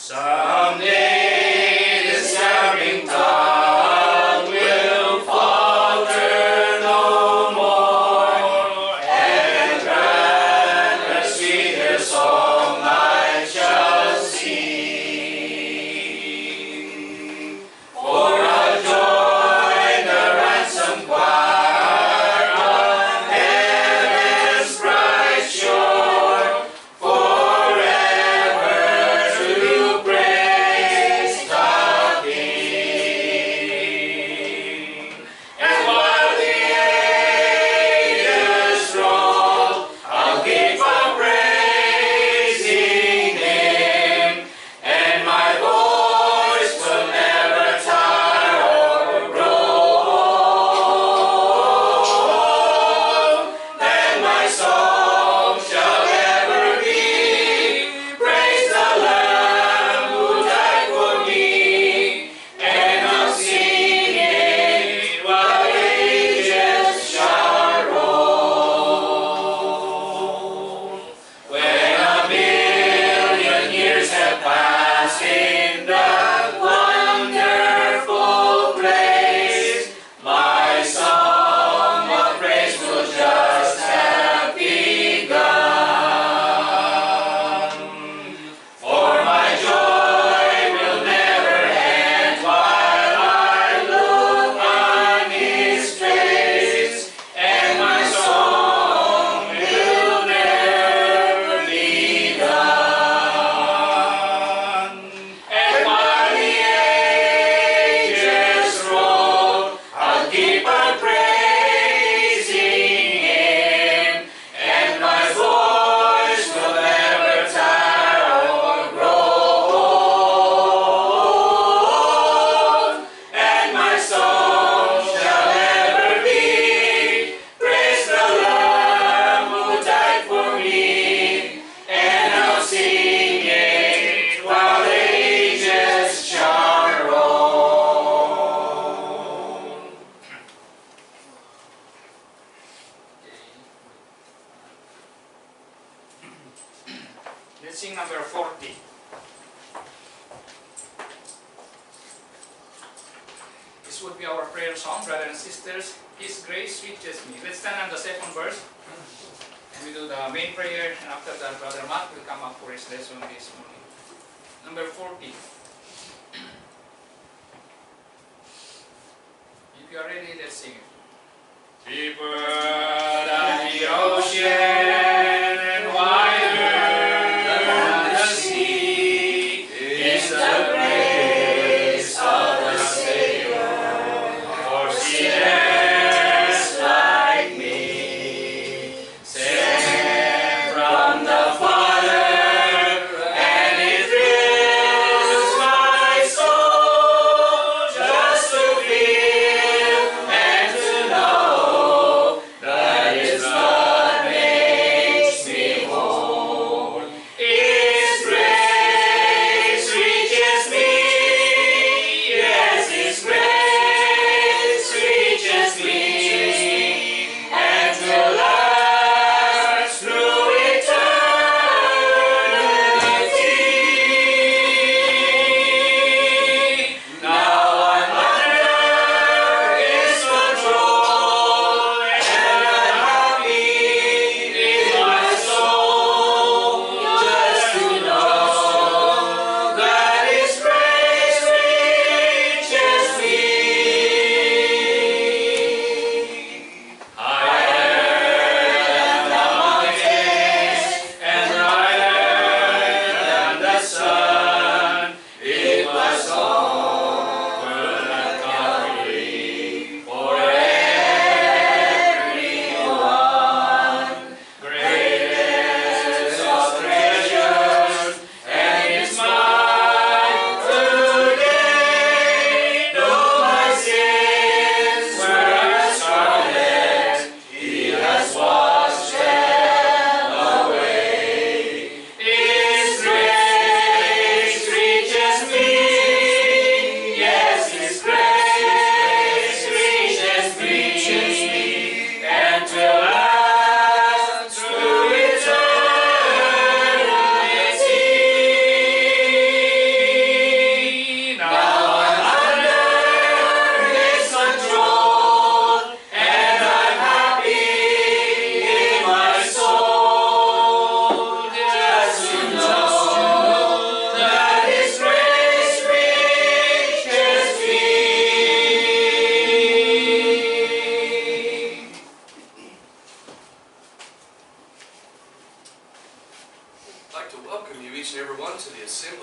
Someday this stabbing tongue will falter no more, and grant a sweeter song I shall sing. For I'll join the ransom choir on heaven's bright shore, forever to praise the King. And while the ages roll, I'll keep on praising Him, and my voice will never tire or grow old. Then my song shall ever be, praise the Lamb who died for me, and I'll sing it while ages shall roll. When a million years have passed in that wonderful place, my song of praise will just have begun. For my joy will never end while I look on His face, and my song will never be done. And while the ages roll, I'll keep on praising Him, and my voice will never tire or grow old. And my song shall ever be, praise the Lamb who died for me, and I'll sing it while ages shall roll. Let's sing number 40. This would be our prayer song, brothers and sisters. His grace reaches me. Let's stand on the second verse, and we do the main prayer, and after that, Brother Matt will come up for his lesson this morning. Number 40. If you are ready, let's sing it. Deeper than the ocean and wider than the sea is the grace of the Savior for sinners like me. Sent from the Father, and it thrills my soul just to feel and to know that His blood made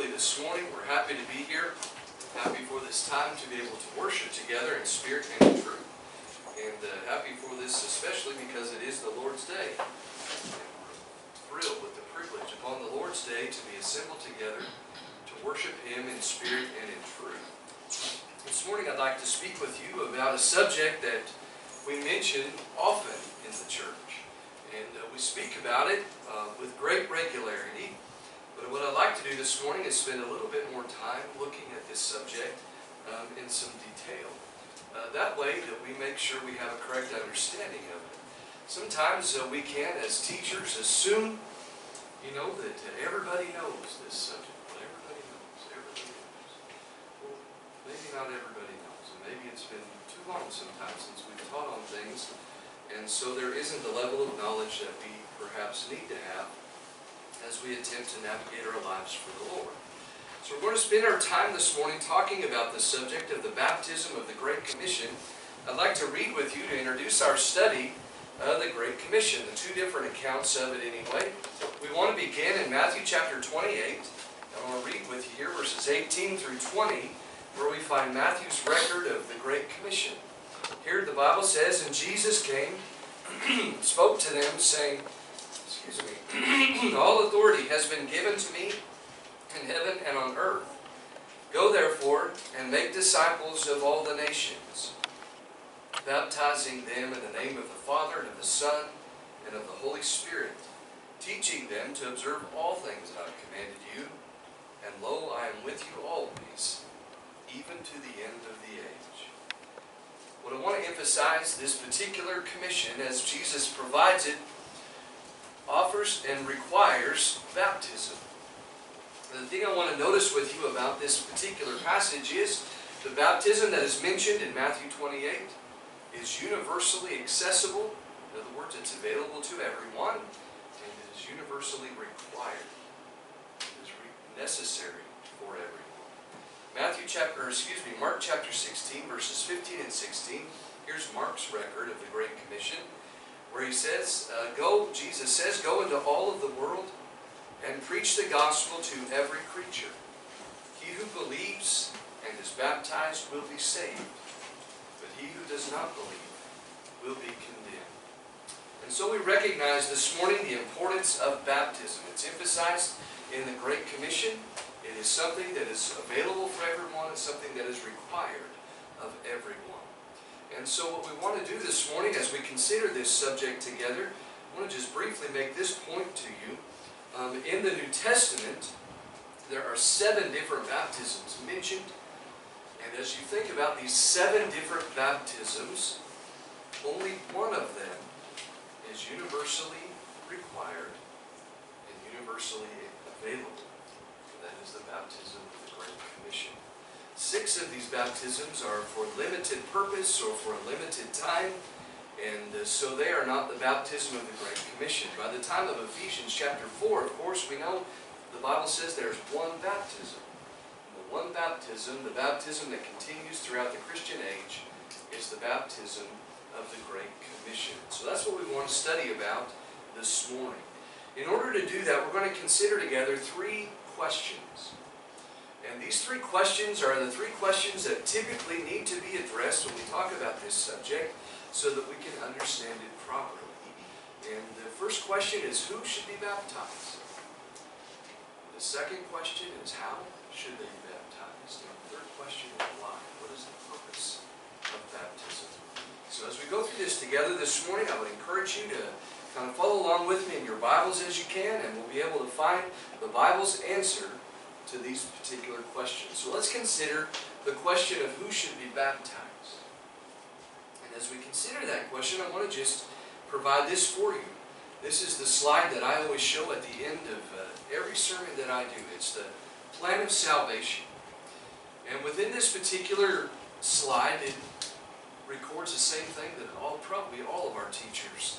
beautifully this morning. We're happy to be here. Happy for this time to be able to worship together in spirit and in truth. And happy for this especially because it is the Lord's Day. And we're thrilled with the privilege upon the Lord's Day to be assembled together to worship Him in spirit and in truth. This morning I'd like to speak with you about a subject that we mention often in the church. And we speak about it with great regularity. But what I'd like to do this morning is spend a little bit more time looking at this subject in some detail. That way that we make sure we have a correct understanding of it. Sometimes we can, as teachers, assume, that everybody knows this subject. Well, everybody knows. Well, maybe not everybody knows. And maybe it's been too long sometimes since we've taught on things. And so there isn't the level of knowledge that we perhaps need to have as we attempt to navigate our lives for the Lord. So we're going to spend our time this morning talking about the subject of the baptism of the Great Commission. I'd like to read with you to introduce our study of the Great Commission, the two different accounts of it anyway. We want to begin in Matthew chapter 28. I want to read with you here verses 18 through 20, where we find Matthew's record of the Great Commission. Here the Bible says, "And Jesus came, spoke to them, saying, all authority has been given to me in heaven and on earth. Go therefore and make disciples of all the nations, baptizing them in the name of the Father and of the Son and of the Holy Spirit, teaching them to observe all things that I have commanded you. And lo, I am with you always, even to the end of the age." What I want to emphasize, this particular commission, as Jesus provides it, offers and requires baptism. The thing I want to notice with you about this particular passage is the baptism that is mentioned in Matthew 28 is universally accessible. In other words, it's available to everyone, and it is universally required. It is necessary for everyone. Mark chapter 16, verses 15 and 16. Here's Mark's record of the Great Commission, where he says, Jesus says, "Go into all of the world and preach the gospel to every creature. He who believes and is baptized will be saved, but he who does not believe will be condemned." And so we recognize this morning the importance of baptism. It's emphasized in the Great Commission. It is something that is available for everyone. It's something that is required of everyone. And so what we want to do this morning as we consider this subject together, I want to just briefly make this point to you. In the New Testament, there are 7 different baptisms mentioned. And as you think about these 7 different baptisms, only one of them is universally required and universally available. And that is the baptism of the Great Commission. 6 of these baptisms are for limited purpose or for a limited time, and so they are not the baptism of the Great Commission. By the time of Ephesians chapter 4, of course, we know the Bible says there's one baptism. And the one baptism, the baptism that continues throughout the Christian age, is the baptism of the Great Commission. So that's what we want to study about this morning. In order to do that, we're going to consider together 3 questions. And these 3 questions are the 3 questions that typically need to be addressed when we talk about this subject so that we can understand it properly. And the first question is, who should be baptized? The second question is, how should they be baptized? And the third question is, why? What is the purpose of baptism? So as we go through this together this morning, I would encourage you to kind of follow along with me in your Bibles as you can, and we'll be able to find the Bible's answer to these particular questions. So let's consider the question of who should be baptized. And as we consider that question, I want to just provide this for you. This is the slide that I always show at the end of every sermon that I do. It's the plan of salvation. And within this particular slide, it records the same thing that probably all of our teachers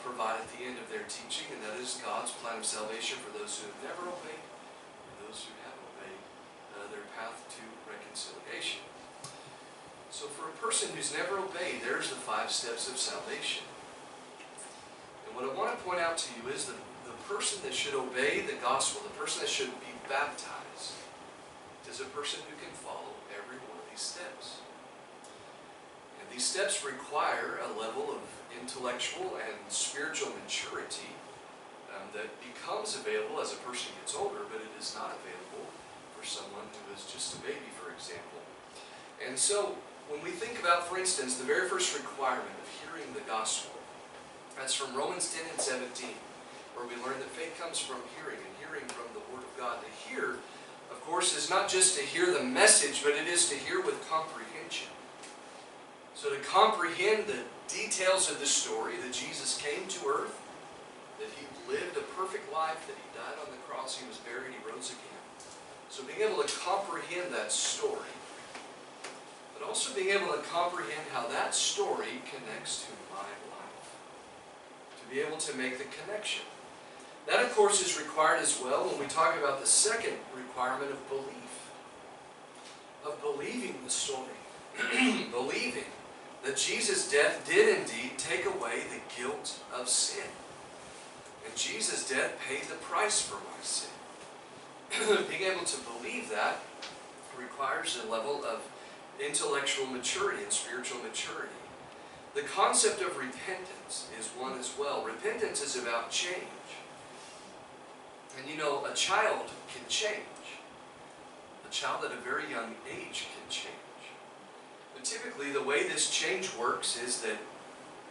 provide at the end of their teaching, and that is God's plan of salvation for those who have never obeyed, those who have obeyed their path to reconciliation. So for a person who's never obeyed, there's the 5 steps of salvation. And what I want to point out to you is that the person that should obey the gospel, the person that should be baptized, is a person who can follow every one of these steps. And these steps require a level of intellectual and spiritual maturity that becomes available as a person gets older, but it is not available for someone who is just a baby, for example. And so, when we think about, for instance, the very first requirement of hearing the gospel, that's from Romans 10 and 17, where we learn that faith comes from hearing, and hearing from the Word of God. To hear, of course, is not just to hear the message, but it is to hear with comprehension. So to comprehend the details of the story that Jesus came to earth, that He lived a perfect life, that He died on the cross, He was buried, He rose again. So being able to comprehend that story, but also being able to comprehend how that story connects to my life. To be able to make the connection. That, of course, is required as well when we talk about the second requirement of belief. Of believing the story. Believing that Jesus' death did indeed take away the guilt of sin. And Jesus' death paid the price for my sin. Being able to believe that requires a level of intellectual maturity and spiritual maturity. The concept of repentance is one as well. Repentance is about change. And you know, a child can change. A child at a very young age can change. But typically the way this change works is that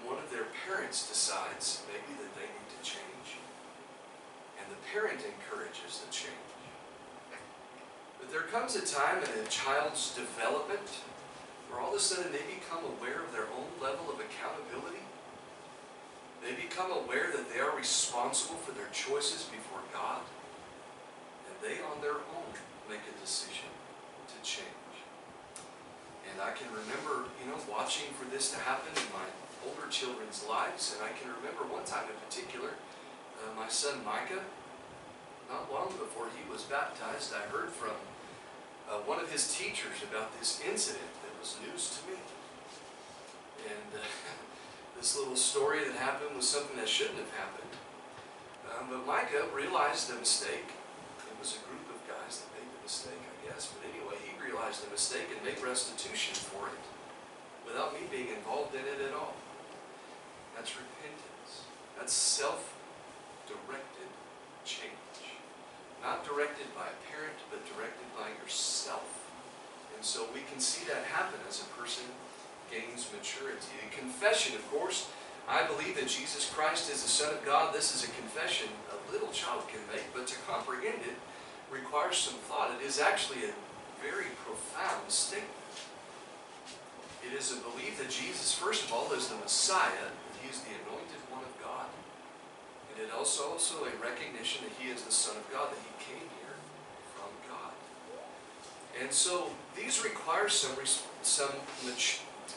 one of their parents decides maybe that they need to change. And the parent encourages the change. But there comes a time in a child's development where all of a sudden they become aware of their own level of accountability. They become aware that they are responsible for their choices before God. And they on their own make a decision to change. And I can remember, watching for this to happen in my older children's lives. And I can remember one time in particular, my son Micah, not long before he was baptized, I heard from one of his teachers about this incident that was news to me. And this little story that happened was something that shouldn't have happened. But Micah realized the mistake. It was a group of guys that made the mistake, I guess. But anyway, he realized the mistake and made restitution for it without me being involved in it at all. That's repentance. That's self-directed change. Not directed by a parent, but directed by yourself. And so we can see that happen as a person gains maturity. The confession, of course, I believe that Jesus Christ is the Son of God. This is a confession a little child can make, but to comprehend it requires some thought. It is actually a very profound statement. It is a belief that Jesus, first of all, is the Messiah, that He is the anointed one of God. And it also a recognition that He is the Son of God, that He came here from God. And so these require some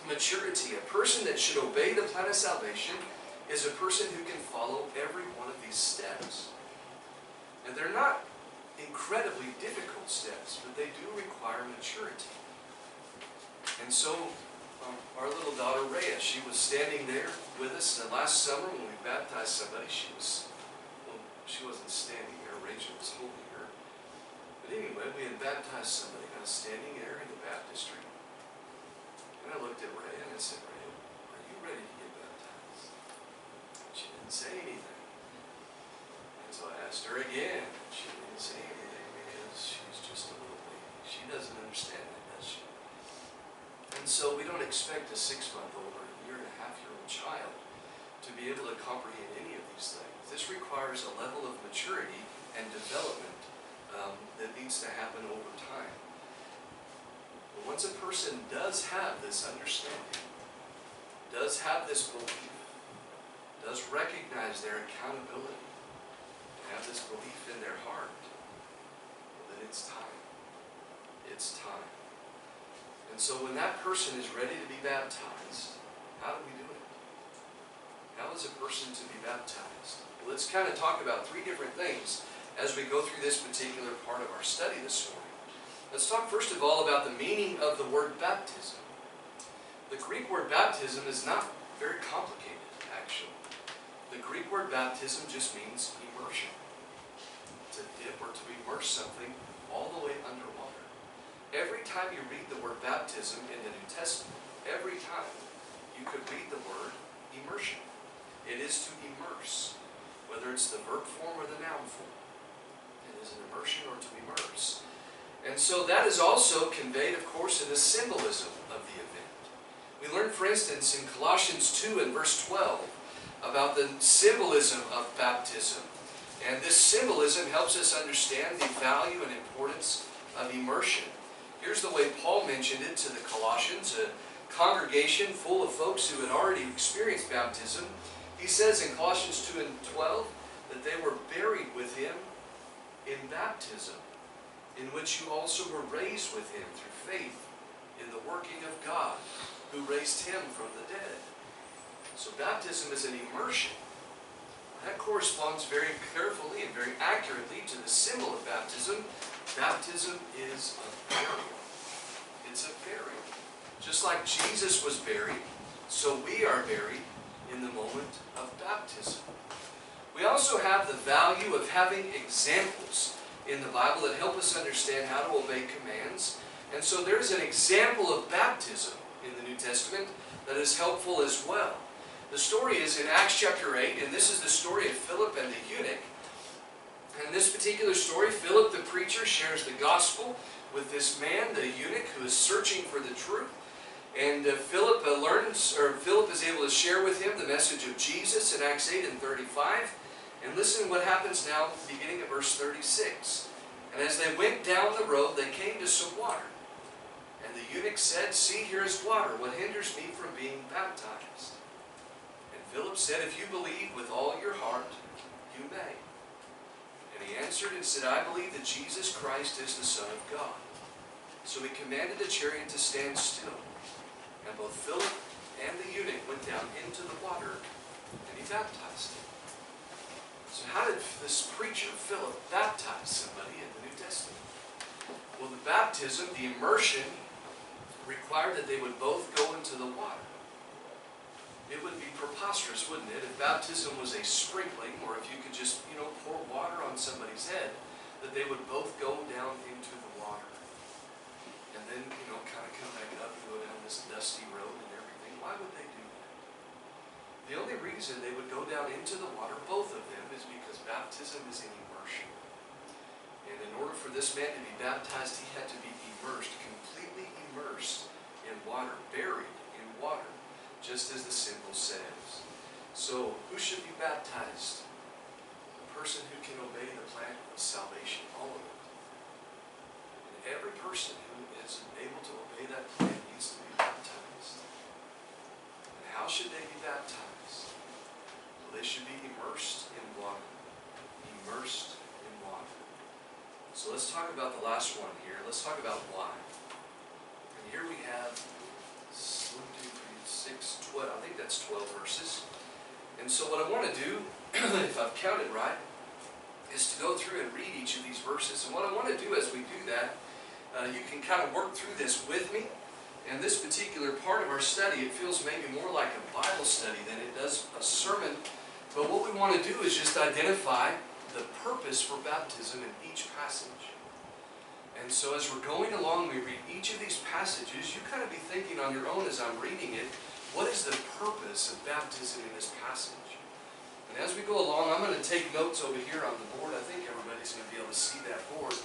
maturity. A person that should obey the plan of salvation is a person who can follow every one of these steps. And they're not incredibly difficult steps, but they do require maturity. And so our little daughter Rhea, she was standing there with us last summer when we baptized somebody. She wasn't standing there, Rachel was holding her. But anyway, we had baptized somebody, and I was standing there in the baptistry. And I looked at Rhea and I said, Rhea, are you ready to get baptized? She didn't say anything. And so I asked her again. She didn't say anything because she's just a little baby. She doesn't understand that, does she? And so we don't expect a 6-month-old or a 1.5-year-old child to be able to comprehend any of these things. This requires a level of maturity and development that needs to happen over time. But once a person does have this understanding, does have this belief, does recognize their accountability, have this belief in their heart, well, then it's time. It's time. And so when that person is ready to be baptized, how do we do it? How is a person to be baptized? Well, let's kind of talk about 3 different things as we go through this particular part of our study this morning. Let's talk first of all about the meaning of the word baptism. The Greek word baptism is not very complicated, actually. The Greek word baptism just means immersion. To dip or to immerse something all the way underwater. time you read the word baptism in the New Testament, every time you could read the word immersion. It is to immerse, whether it's the verb form or the noun form. It is an immersion or to immerse. And so that is also conveyed, of course, in the symbolism of the event. We learn, for instance, in Colossians 2 and verse 12 about the symbolism of baptism. And this symbolism helps us understand the value and importance of immersion. Here's the way Paul mentioned it to the Colossians, a congregation full of folks who had already experienced baptism. He says in Colossians 2 and 12 that they were buried with him in baptism, in which you also were raised with him through faith in the working of God, who raised him from the dead. So baptism is an immersion. That corresponds very carefully and very accurately to the symbol of baptism. Baptism is a burial. It's a burial. Just like Jesus was buried, so we are buried in the moment of baptism. We also have the value of having examples in the Bible that help us understand how to obey commands. And so there's an example of baptism in the New Testament that is helpful as well. The story is in Acts chapter 8, and this is the story of Philip and the eunuch. And in this particular story, Philip the preacher shares the gospel with this man, the eunuch, who is searching for the truth. And Philip is able to share with him the message of Jesus in Acts 8 and 35. And listen what happens now, beginning at verse 36. And as they went down the road, they came to some water. And the eunuch said, "See, here is water. What hinders me from being baptized?" And Philip said, "If you believe with all your heart, you may." And he answered and said, "I believe that Jesus Christ is the Son of God." So he commanded the chariot to stand still. And both Philip and the eunuch went down into the water, and he baptized him. So how did this preacher, Philip, baptize somebody in the New Testament? Well, the baptism, the immersion, required that they would both go into the water. It would be preposterous, wouldn't it, if baptism was a sprinkling, or if you could just, pour water on somebody's head, that they would both go down into the water. And then, kind of come back up and go down this dusty road and everything. Why would they do that? The only reason they would go down into the water, both of them, is because baptism is an immersion. And in order for this man to be baptized, he had to be immersed, completely immersed in water, buried in water, just as the symbol says. So, who should be baptized? The person who can obey the plan of salvation, all of it. And every person who is able to obey that plan needs to be baptized. And how should they be baptized? Well, they should be immersed in water. Immersed in water. So let's talk about the last one here. Let's talk about why. And here we have 1, 2, 3, 6, 12. I think that's 12 verses. And so what I want to do, if I've counted right, is to go through and read each of these verses. And what I want to do as we do that, you can kind of work through this with me. And this particular part of our study, it feels maybe more like a Bible study than it does a sermon. But what we want to do is just identify the purpose for baptism in each passage. And so as we're going along, we read each of these passages, you kind of be thinking on your own as I'm reading it, what is the purpose of baptism in this passage? And as we go along, I'm going to take notes over here on the board. I think everybody's going to be able to see that board.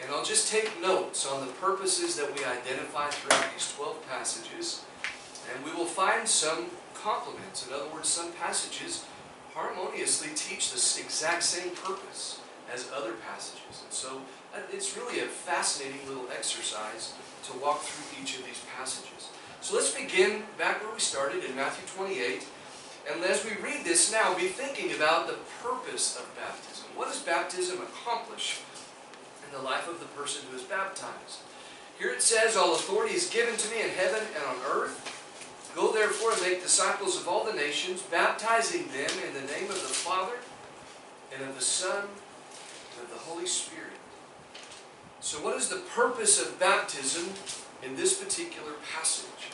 And I'll just take notes on the purposes that we identify throughout these 12 passages. And we will find some complements. In other words, some passages harmoniously teach the exact same purpose as other passages. And so it's really a fascinating little exercise to walk through each of these passages. So let's begin back where we started in Matthew 28. And as we read this now, be thinking about the purpose of baptism. What does baptism accomplish in the life of the person who is baptized? Here it says, "All authority is given to me in heaven and on earth. Go therefore and make disciples of all the nations, baptizing them in the name of the Father and of the Son and of the Holy Spirit." So what is the purpose of baptism in this particular passage?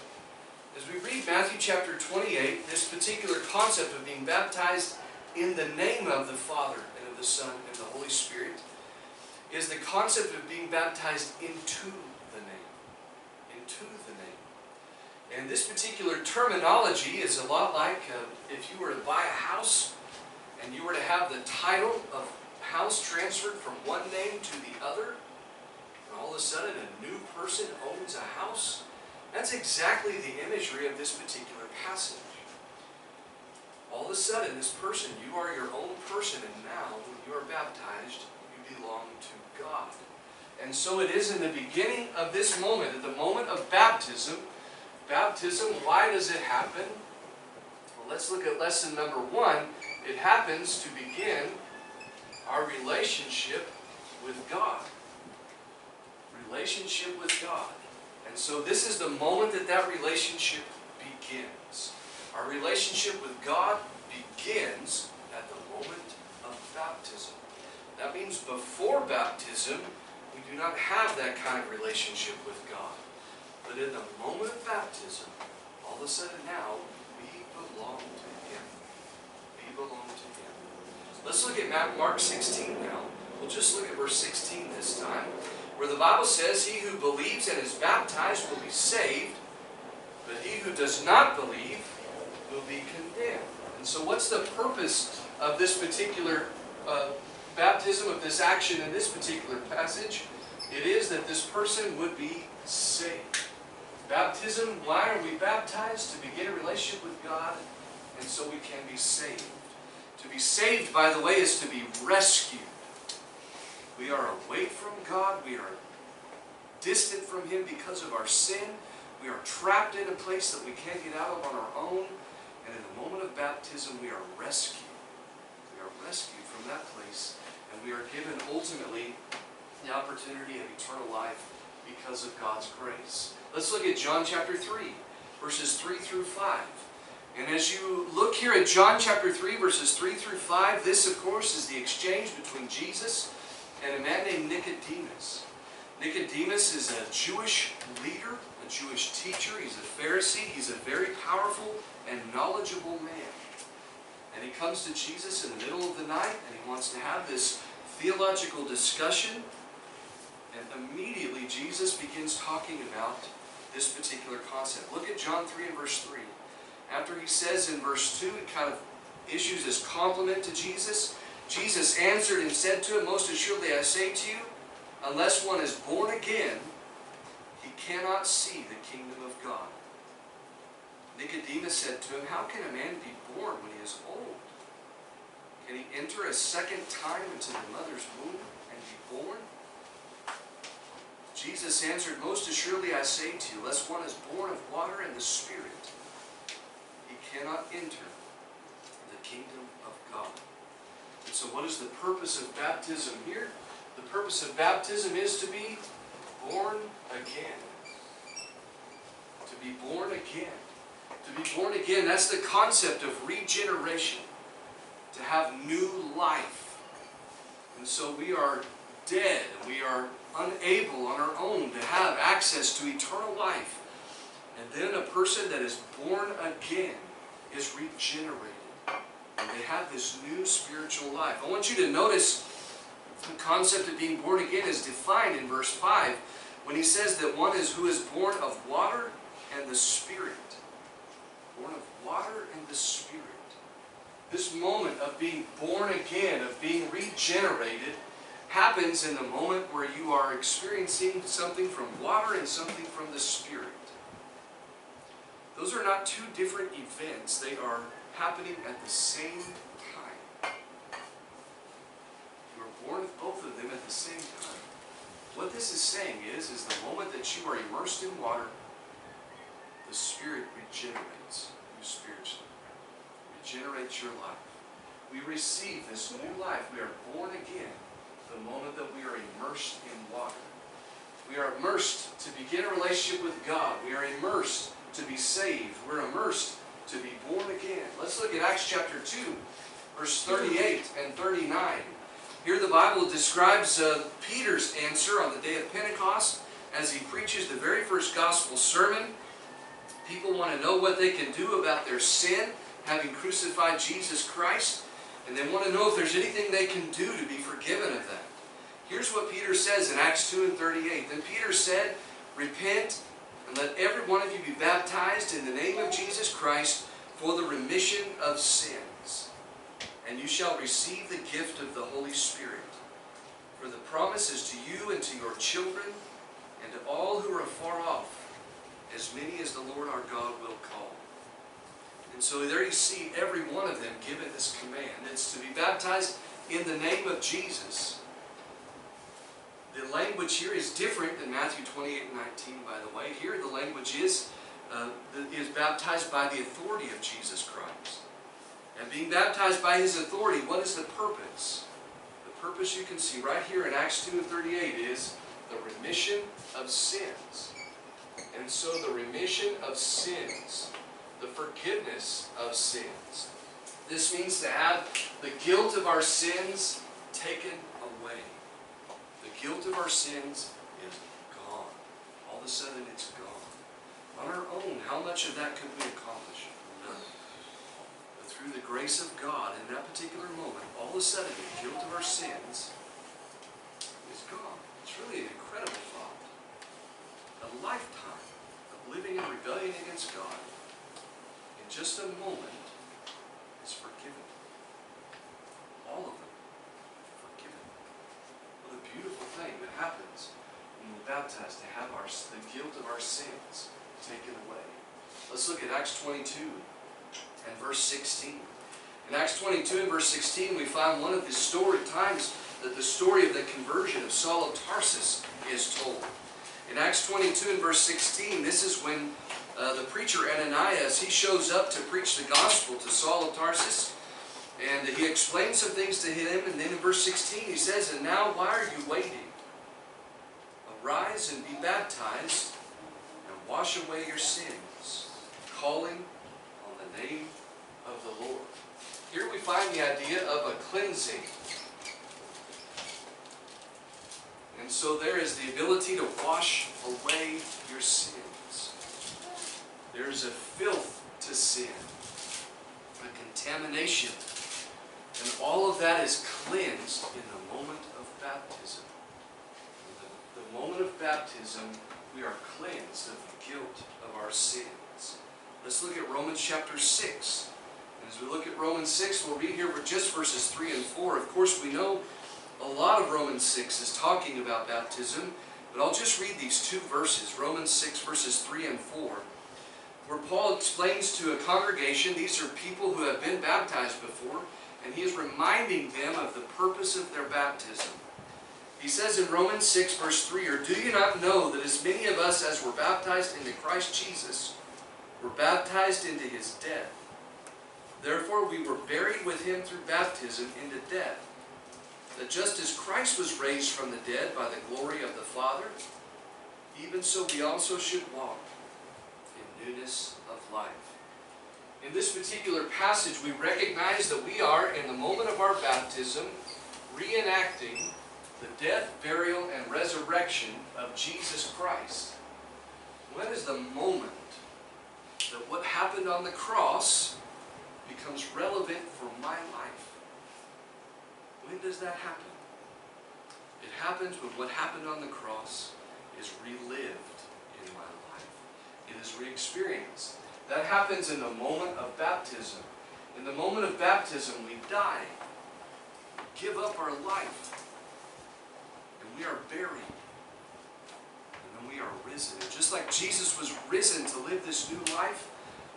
As we read Matthew chapter 28, this particular concept of being baptized in the name of the Father and of the Son and the Holy Spirit is the concept of being baptized into the name. to the name. And this particular terminology is a lot like if you were to buy a house and you were to have the title of house transferred from one name to the other, and all of a sudden a new person owns a house. That's exactly the imagery of this particular passage. All of a sudden, this person, you are your own person, and now when you are baptized, you belong to God. And so it is in the beginning of this moment, at the moment of baptism. Baptism, why does it happen? Well, let's look at lesson number 1. It happens to begin our relationship with God. Relationship with God. And so this is the moment that that relationship begins. Our relationship with God begins at the moment of baptism. That means before baptism, we do not have that kind of relationship with God. But in the moment of baptism, all of a sudden now, we belong to Him. We belong to Him. Let's look at Mark 16 now. We'll just look at verse 16 this time, where the Bible says, "He who believes and is baptized will be saved, but he who does not believe will be condemned." And so what's the purpose of this particular baptism, of this action in this particular passage? It is that this person would be saved. Baptism, why are we baptized? To begin a relationship with God, and so we can be saved. To be saved, by the way, is to be rescued. We are away from God. We are distant from Him because of our sin. We are trapped in a place that we can't get out of on our own. And in the moment of baptism, we are rescued. We are rescued from that place. And we are given ultimately the opportunity of eternal life because of God's grace. Let's look at John chapter 3, verses 3 through 5. And as you look here at John chapter 3, verses 3 through 5, this, of course, is the exchange between Jesus and a man named Nicodemus. Nicodemus is a Jewish leader, a Jewish teacher. He's a Pharisee. He's a very powerful and knowledgeable man. And he comes to Jesus in the middle of the night, and he wants to have this theological discussion. And immediately Jesus begins talking about this particular concept. Look at John 3 and verse 3. After he says in verse 2, he kind of issues this compliment to Jesus. Jesus answered and said to him, "Most assuredly I say to you, unless one is born again, he cannot see the kingdom of God." Nicodemus said to him, "How can a man be born when he is old? Can he enter a second time into the mother's womb and be born?" Jesus answered, "Most assuredly I say to you, unless one is born of water and the Spirit, he cannot enter the kingdom of God." And so what is the purpose of baptism here? The purpose of baptism is to be born again. To be born again. To be born again, that's the concept of regeneration. To have new life. And so we are dead. We are unable on our own to have access to eternal life. And then a person that is born again is regenerated. And they have this new spiritual life. I want you to notice the concept of being born again is defined in verse 5 when he says that one is who is born of water and the Spirit. Born of water and the Spirit. This moment of being born again, of being regenerated, happens in the moment where you are experiencing something from water and something from the Spirit. Those are not two different events. They are happening at the same time. You are born of both of them at the same time. What this is saying is the moment that you are immersed in water, the Spirit regenerates you spiritually. Regenerates your life. We receive this new life. We are born again the moment that we are immersed in water. We are immersed to begin a relationship with God. We are immersed to be saved. We're immersed to be born again. Let's look at Acts chapter 2, verse 38 and 39. Here the Bible describes Peter's answer on the day of Pentecost as he preaches the very first gospel sermon. People want to know what they can do about their sin, having crucified Jesus Christ, and they want to know if there's anything they can do to be forgiven of that. Here's what Peter says in Acts 2 and 38. Then Peter said, "Repent And let every one of you be baptized in the name of Jesus Christ for the remission of sins. And you shall receive the gift of the Holy Spirit. For the promise is to you and to your children and to all who are afar off, as many as the Lord our God will call. And so there you see every one of them given this command. It's to be baptized in the name of Jesus. The language here is different than Matthew 28 and 19, by the way. Here the language is baptized by the authority of Jesus Christ. And being baptized by His authority, what is the purpose? The purpose you can see right here in Acts 2 and 38 is the remission of sins. And so the remission of sins, the forgiveness of sins. This means to have the guilt of our sins taken away. The guilt of our sins is gone. All of a sudden it's gone. On our own, how much of that could we accomplish? None. But through the grace of God, in that particular moment, all of a sudden the guilt of our sins is gone. It's really an incredible thought. A lifetime of living in rebellion against God, in just a moment, is forgiven. All of them forgiven. What a beautiful thing that happens when we're baptized, to have the guilt of our sins taken away. Let's look at Acts 22 and verse 16. In Acts 22 and verse 16, we find one of the times that the story of the conversion of Saul of Tarsus is told. In Acts 22 and verse 16, this is when the preacher Ananias, he shows up to preach the gospel to Saul of Tarsus, and he explains some things to him, and then in verse 16 he says, "And now why are you waiting? Arise and be baptized, and wash away your sins, calling on the name of the Lord." Here we find the idea of a cleansing. And so there is the ability to wash away your sins. There's a filth to sin, a contamination. And all of that is cleansed in the moment of baptism. In the moment of baptism, we are cleansed of the guilt of our sins. Let's look at Romans chapter 6. And as we look at Romans 6, we'll read here just verses 3 and 4. Of course, we know a lot of Romans 6 is talking about baptism, but I'll just read these two verses, Romans 6 verses 3 and 4, where Paul explains to a congregation, these are people who have been baptized before, and he is reminding them of the purpose of their baptism. He says in Romans 6 verse 3, "Or do you not know that as many of us as were baptized into Christ Jesus were baptized into His death? Therefore we were buried with Him through baptism into death, that just as Christ was raised from the dead by the glory of the Father, even so we also should walk in newness of life." In this particular passage, we recognize that we are, in the moment of our baptism, reenacting the death, burial, and resurrection of Jesus Christ. When is the moment that what happened on the cross becomes relevant for my life? When does that happen? It happens when what happened on the cross is relived in my life. It is re-experienced. That happens in the moment of baptism. In the moment of baptism, we die. We give up our life. And we are buried. And then we are risen. And just like Jesus was risen to live this new life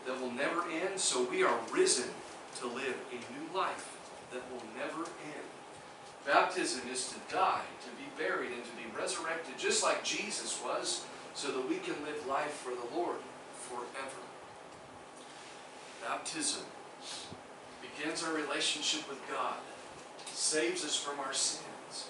that will never end, so we are risen to live a new life that will never end. Baptism is to die, to be buried, and to be resurrected just like Jesus was, so that we can live life for the Lord forever. Baptism begins our relationship with God, saves us from our sins.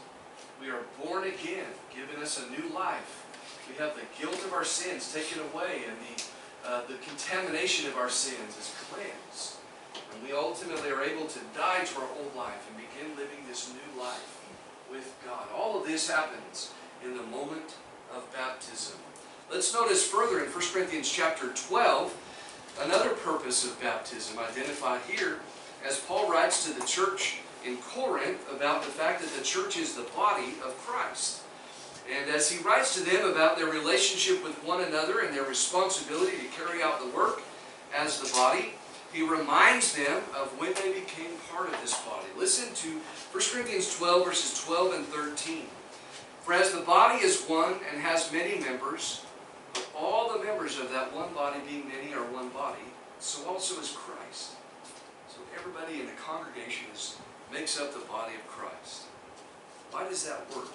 We are born again, giving us a new life. We have the guilt of our sins taken away, and the contamination of our sins is cleansed. And we ultimately are able to die to our old life and begin living this new life with God. All of this happens in the moment of baptism. Let's notice further in 1 Corinthians chapter 12, another purpose of baptism identified here, as Paul writes to the church in Corinth about the fact that the church is the body of Christ. And as he writes to them about their relationship with one another and their responsibility to carry out the work as the body, he reminds them of when they became part of this body. Listen to 1 Corinthians 12, verses 12 and 13. For as the body is one and has many members, but all the members of that one body being many are one body, so also is Christ. So everybody in the congregation makes up the body of Christ. Why does that work?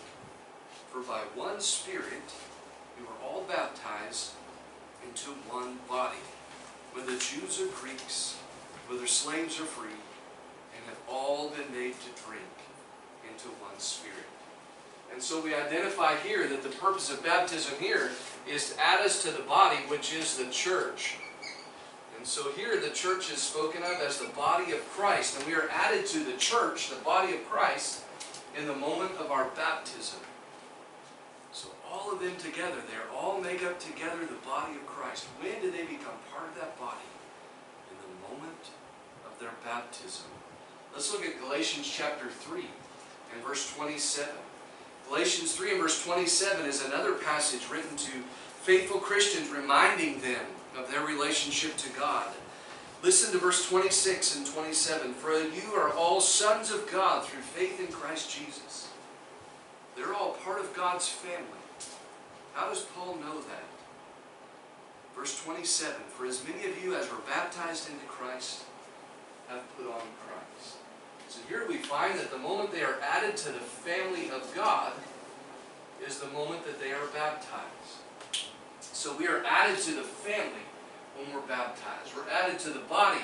For by one Spirit we were all baptized into one body, whether Jews or Greeks, whether slaves or free, and have all been made to drink into one Spirit. And so we identify here that the purpose of baptism here is to add us to the body, which is the church. And so here the church is spoken of as the body of Christ, and we are added to the church, the body of Christ, in the moment of our baptism. So all of them together, they're all made up together the body of Christ. When do they become part of that body? In the moment of their baptism. Let's look at Galatians chapter 3 and verse 27. Galatians 3 and verse 27 is another passage written to faithful Christians, reminding them of their relationship to God. Listen to verse 26 and 27. For you are all sons of God through faith in Christ Jesus. They're all part of God's family. How does Paul know that? Verse 27. For as many of you as were baptized into Christ have put on Christ. So here we find that the moment they are added to the family of God is the moment that they are baptized. So we are added to the family when we're baptized. We're added to the body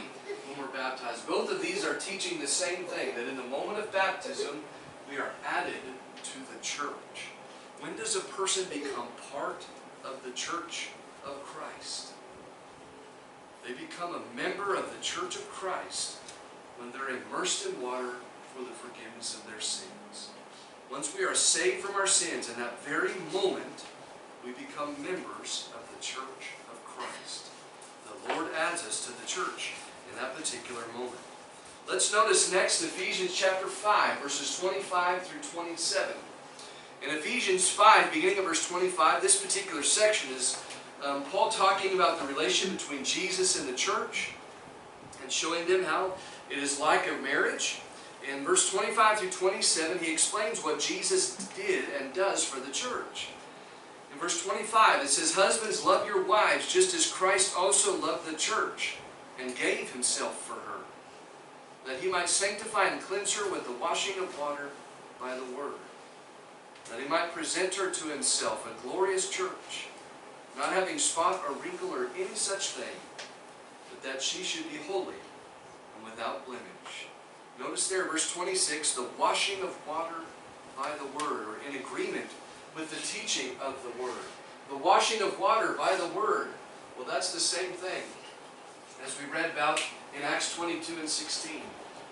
when we're baptized. Both of these are teaching the same thing, that in the moment of baptism, we are added to the church. When does a person become part of the church of Christ? They become a member of the church of Christ when they're immersed in water for the forgiveness of their sins. Once we are saved from our sins, in that very moment, we become members of the church of Christ. The Lord adds us to the church in that particular moment. Let's notice next Ephesians chapter 5, verses 25 through 27. In Ephesians 5, beginning of verse 25, this particular section is Paul talking about the relation between Jesus and the church and showing them how it is like a marriage. In verse 25 through 27, he explains what Jesus did and does for the church. In verse 25, it says, Husbands, love your wives, just as Christ also loved the church, and gave himself for her, that he might sanctify and cleanse her with the washing of water by the word, that he might present her to himself a glorious church, not having spot or wrinkle or any such thing, but that she should be holy and without blemish. Notice there, verse 26, the washing of water by the word, or in agreement with the teaching of the word. The washing of water by the word, well, that's the same thing as we read about in Acts 22 and 16.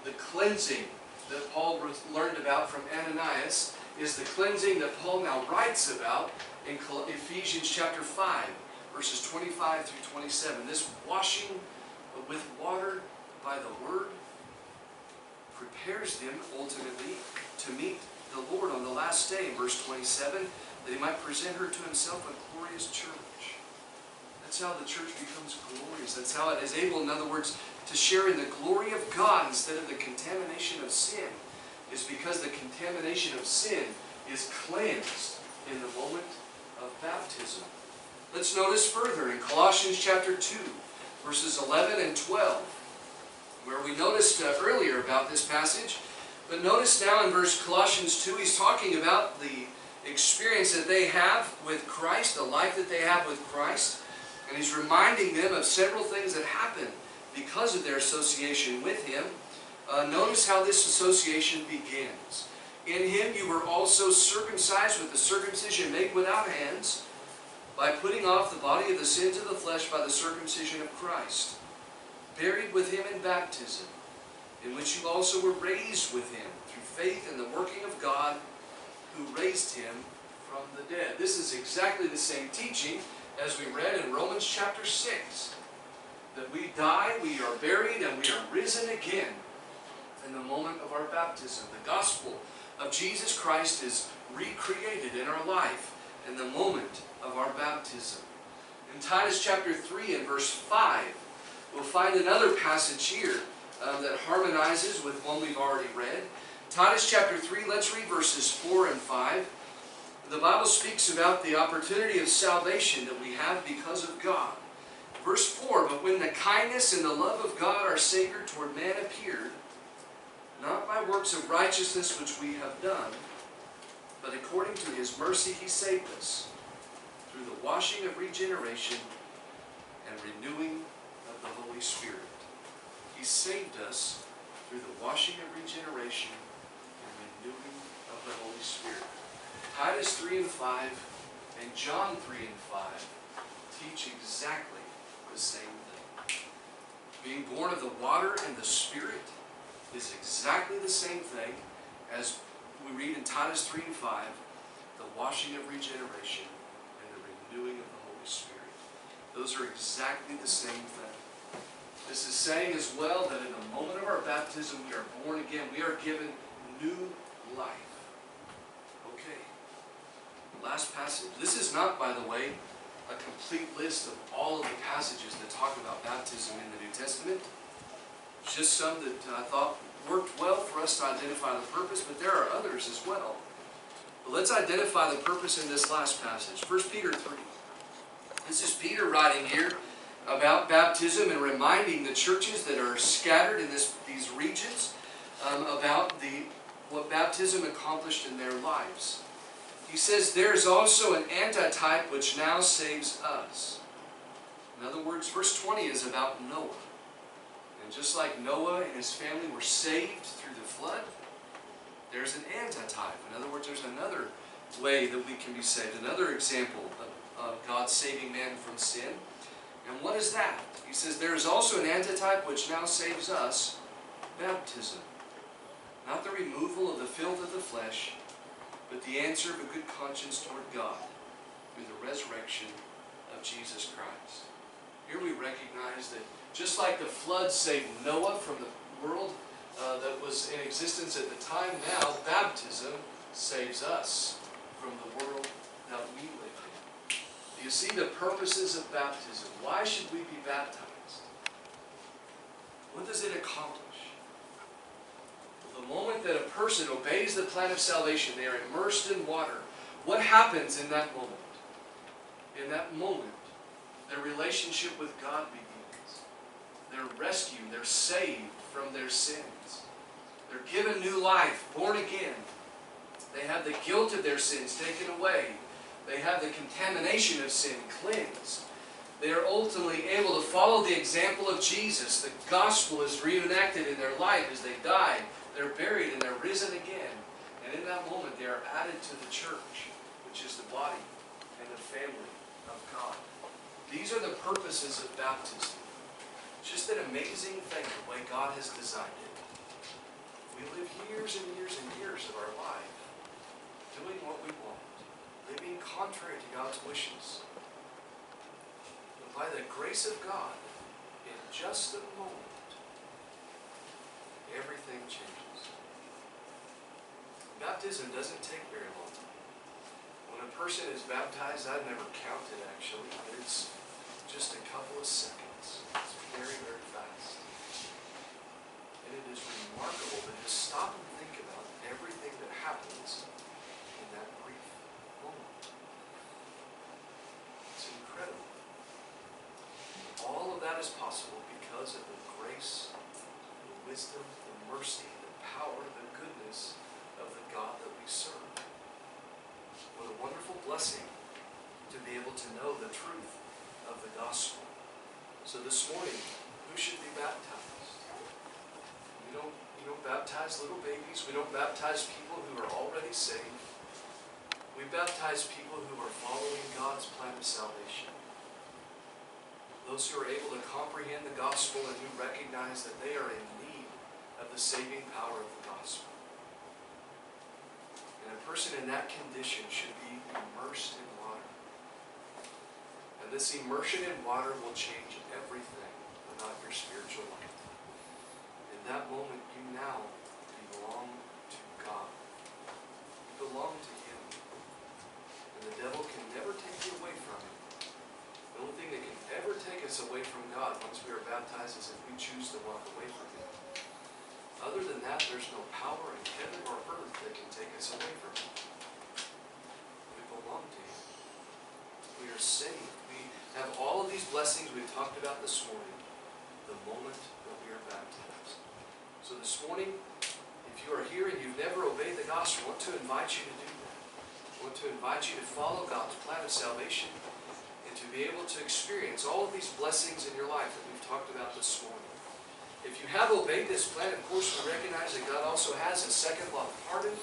The cleansing that Paul learned about from Ananias is the cleansing that Paul now writes about in Ephesians chapter 5, verses 25 through 27. This washing with water by the word prepares them ultimately to meet the Lord on the last day, in verse 27, that he might present her to himself a glorious church. That's how the church becomes glorious. That's how it is able, in other words, to share in the glory of God instead of the contamination of sin, is because the contamination of sin is cleansed in the moment of baptism. Let's notice further in Colossians chapter 2, verses 11 and 12, where we noticed earlier about this passage. But notice now in Colossians 2, he's talking about the experience that they have with Christ, the life that they have with Christ. And he's reminding them of several things that happen because of their association with him. Notice how this association begins. In him you were also circumcised with the circumcision made without hands, by putting off the body of the sins of the flesh by the circumcision of Christ, buried with him in baptism, in which you also were raised with him through faith in the working of God who raised him from the dead. This is exactly the same teaching as we read in Romans chapter 6. That we die, we are buried, and we are risen again in the moment of our baptism. The gospel of Jesus Christ is recreated in our life in the moment of our baptism. In Titus chapter 3 and verse 5, we'll find another passage here that harmonizes with one we've already read. Titus chapter 3, let's read verses 4 and 5. The Bible speaks about the opportunity of salvation that we have because of God. Verse 4, but when the kindness and the love of God our Savior toward man appeared, not by works of righteousness which we have done, but according to His mercy He saved us, through the washing of regeneration and renewing of the Holy Spirit. He saved us through the washing of regeneration and renewing of the Holy Spirit. Titus 3 and 5 and John 3 and 5 teach exactly the same thing. Being born of the water and the Spirit is exactly the same thing as we read in Titus 3 and 5, the washing of regeneration and the renewing of the Holy Spirit. Those are exactly the same thing. This is saying as well that in the moment of our baptism we are born again. We are given new life. Okay. Last passage. This is not, by the way, a complete list of all of the passages that talk about baptism in the New Testament. It's just some that I thought worked well for us to identify the purpose, but there are others as well. But let's identify the purpose in this last passage. 1 Peter 3. This is Peter writing here about baptism and reminding the churches that are scattered in these regions about what baptism accomplished in their lives. He says, there is also an antitype which now saves us. In other words, verse 20 is about Noah. And just like Noah and his family were saved through the flood, there's an antitype. In other words, there's another way that we can be saved. Another example of God saving man from sin. And what is that? He says, there is also an antitype which now saves us, baptism. Not the removal of the filth of the flesh, but the answer of a good conscience toward God through the resurrection of Jesus Christ. Here we recognize that just like the flood saved Noah from the world that was in existence at the time, now baptism saves us from the world that we live in. Do you see the purposes of baptism? Why should we be baptized? What does it accomplish? The moment that a person obeys the plan of salvation, they are immersed in water. What happens in that moment? In that moment, their relationship with God begins. They're rescued. They're saved from their sins. They're given new life, born again. They have the guilt of their sins taken away. They have the contamination of sin cleansed. They are ultimately able to follow the example of Jesus. The gospel is reenacted in their life as they died. They're buried and they're risen again. And in that moment they are added to the church, which is the body and the family of God. These are the purposes of baptism. It's just an amazing thing the way God has designed it. We live years and years and years of our life doing what we want, living contrary to God's wishes. But by the grace of God, in just a moment, everything changes. Baptism doesn't take very long. When a person is baptized, I've never counted actually, but it's just a couple of seconds. It's very, very fast. And it is remarkable to just stop and think about everything that happens in that brief moment. It's incredible. All of that is possible because of the grace, the wisdom, the mercy, the power, the goodness of the God that we serve. What a wonderful blessing to be able to know the truth of the gospel. So this morning, who should be baptized? We don't baptize little babies. We don't baptize people who are already saved. We baptize people who are following God's plan of salvation. Those who are able to comprehend the gospel and who recognize that they are in need of the saving power of the gospel. And a person in that condition should be immersed in water. And this immersion in water will change everything about your spiritual life. In that moment, you now belong to God. belong to Him. And the devil can never take you away from Him. The only thing that can ever take us away from God once we are baptized is if we choose to walk away from Him. Other than that, there's no power in heaven or earth that can take us away from Him. We belong to Him. We are saved. We have all of these blessings we've talked about this morning the moment that we are baptized. So this morning, if you are here and you've never obeyed the gospel, I want to invite you to do that. I want to invite you to follow God's plan of salvation and to be able to experience all of these blessings in your life that we've talked about this morning. If you have obeyed this plan, of course, we recognize that God also has a second law of pardon,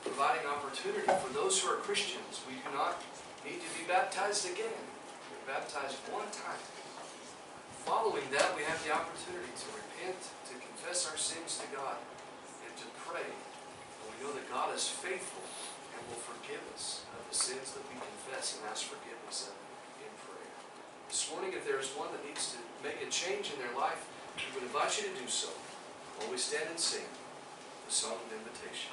providing opportunity for those who are Christians. We do not need to be baptized again. We're baptized one time. Following that, we have the opportunity to repent, to confess our sins to God, and to pray. And we know that God is faithful and will forgive us of the sins that we confess and ask forgiveness of in prayer. This morning, if there is one that needs to make a change in their life, we would invite you to do so while we stand and sing the song of invitation.